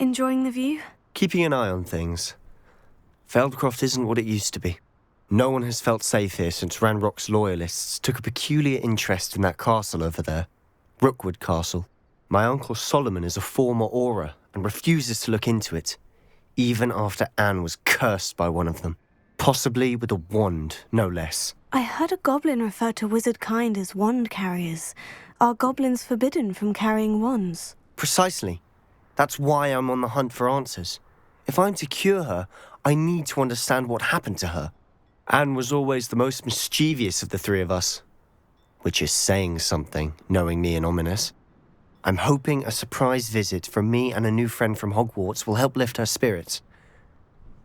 Enjoying the view? Keeping an eye on things. Feldcroft isn't what it used to be. No one has felt safe here since Ranrock's loyalists took a peculiar interest in that castle over there. Rookwood Castle. My uncle Solomon is a former Auror and refuses to look into it, even after Anne was cursed by one of them. Possibly with a wand, no less. I heard a goblin refer to wizard kind as wand carriers. Are goblins forbidden from carrying wands? Precisely. That's why I'm on the hunt for answers. If I'm to cure her, I need to understand what happened to her. Anne was always the most mischievous of the three of us. Which is saying something, knowing me and ominous. I'm hoping a surprise visit from me and a new friend from Hogwarts will help lift her spirits.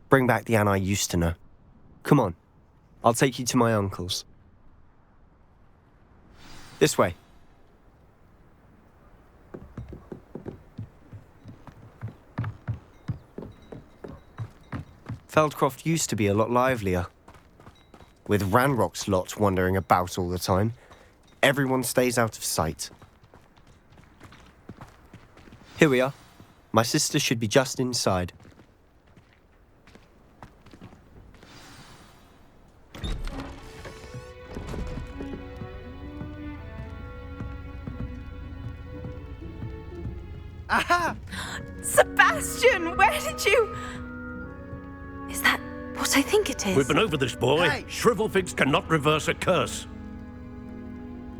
Bring back the Anne I used to know. Come on, I'll take you to my uncle's. This way. Feldcroft used to be a lot livelier. With Ranrock's lot wandering about all the time, everyone stays out of sight. Here we are. My sister should be just inside. Aha! Sebastian, where did you... Is that what I think it is? We've been over this, boy. Hey! Shrivelfigs cannot reverse a curse.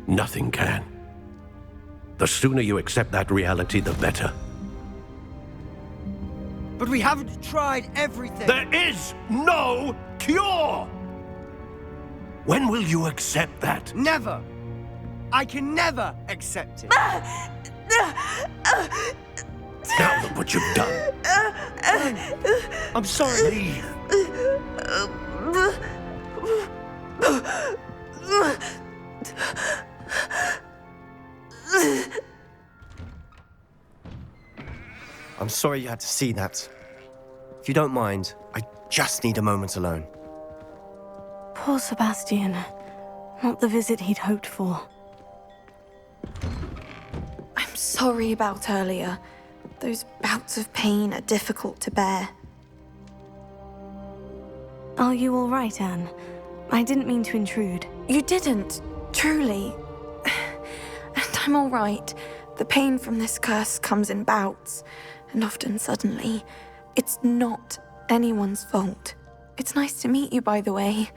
Nothing can. The sooner you accept that reality, the better. But we haven't tried everything. There is no cure! When will you accept that? Never. I can never accept it. Now look what you've done. I'm sorry. Leave. I'm sorry you had to see that. If you don't mind, I just need a moment alone. Poor Sebastian. Not the visit he'd hoped for. I'm sorry about earlier. Those bouts of pain are difficult to bear. Are you all right, Anne? I didn't mean to intrude. You didn't, truly. And I'm all right. The pain from this curse comes in bouts, and often suddenly. It's not anyone's fault. It's nice to meet you, by the way.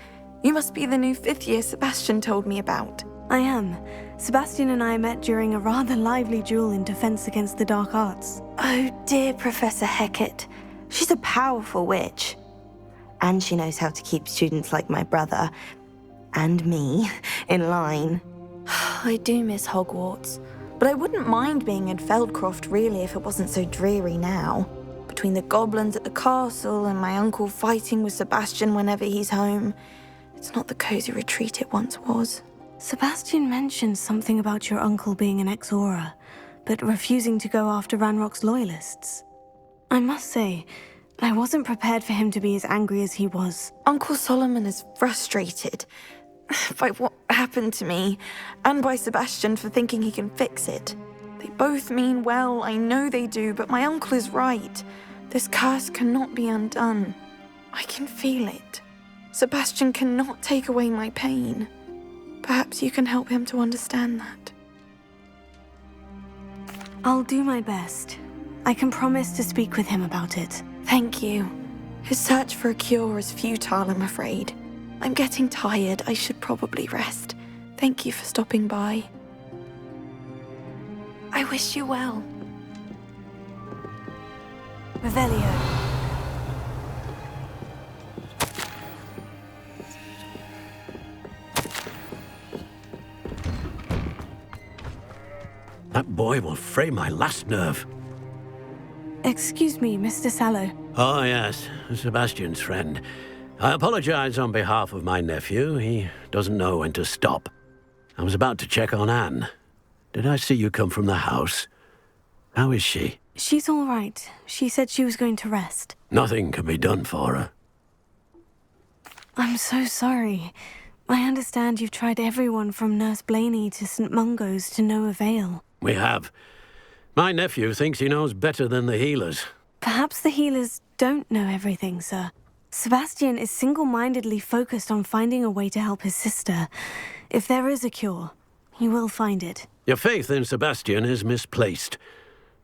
You must be the new 5th year Sebastian told me about. I am. Sebastian and I met during a rather lively duel in Defense Against the Dark Arts. Oh, dear Professor Hecat. She's a powerful witch. And she knows how to keep students like my brother, and me, in line. I do miss Hogwarts, but I wouldn't mind being in Feldcroft, really, if it wasn't so dreary now. Between the goblins at the castle and my uncle fighting with Sebastian whenever he's home, it's not the cozy retreat it once was. Sebastian mentioned something about your uncle being an ex-Auror, but refusing to go after Ranrock's loyalists. I must say, I wasn't prepared for him to be as angry as he was. Uncle Solomon is frustrated by what happened to me, and by Sebastian for thinking he can fix it. They both mean well, I know they do, but my uncle is right. This curse cannot be undone. I can feel it. Sebastian cannot take away my pain. Perhaps you can help him to understand that. I'll do my best. I can promise to speak with him about it. Thank you. His search for a cure is futile, I'm afraid. I'm getting tired. I should probably rest. Thank you for stopping by. I wish you well. Revelio. That boy will fray my last nerve. Excuse me, Mr. Sallow. Oh, yes, Sebastian's friend. I apologize on behalf of my nephew. He doesn't know when to stop. I was about to check on Anne. Did I see you come from the house? How is she? She's all right. She said she was going to rest. Nothing can be done for her. I'm so sorry. I understand you've tried everyone from Nurse Blaney to St. Mungo's to no avail. We have. My nephew thinks he knows better than the healers. Perhaps the healers don't know everything, sir. Sebastian is single-mindedly focused on finding a way to help his sister. If there is a cure, he will find it. Your faith in Sebastian is misplaced.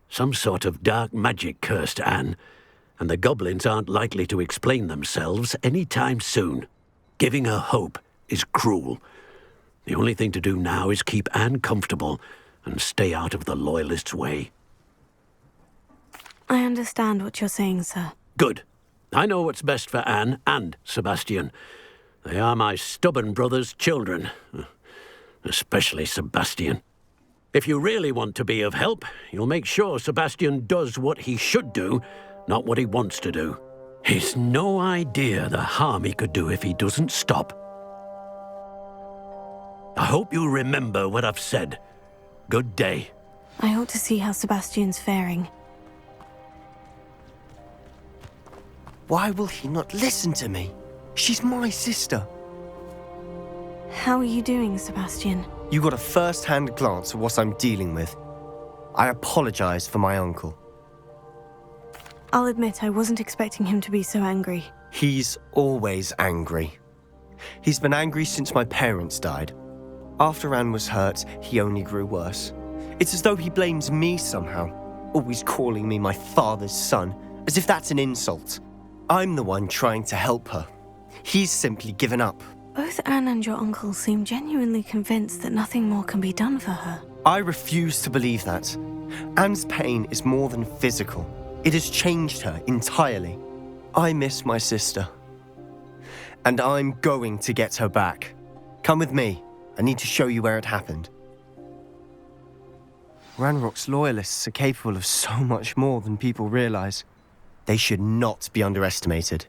Some sort of dark magic cursed Anne, and the goblins aren't likely to explain themselves any time soon. Giving her hope is cruel. The only thing to do now is keep Anne comfortable and stay out of the Loyalists' way. I understand what you're saying, sir. Good. I know what's best for Anne and Sebastian. They are my stubborn brother's children. Especially Sebastian. If you really want to be of help, you'll make sure Sebastian does what he should do, not what he wants to do. He's no idea the harm he could do if he doesn't stop. I hope you remember what I've said. Good day. I ought to see how Sebastian's faring. Why will he not listen to me? She's my sister. How are you doing, Sebastian? You got a first-hand glance at what I'm dealing with. I apologize for my uncle. I'll admit I wasn't expecting him to be so angry. He's always angry. He's been angry since my parents died. After Anne was hurt, he only grew worse. It's as though he blames me somehow, always calling me my father's son, as if that's an insult. I'm the one trying to help her. He's simply given up. Both Anne and your uncle seem genuinely convinced that nothing more can be done for her. I refuse to believe that. Anne's pain is more than physical. It has changed her entirely. I miss my sister. And I'm going to get her back. Come with me. I need to show you where it happened. Ranrock's Loyalists are capable of so much more than people realize. They should not be underestimated.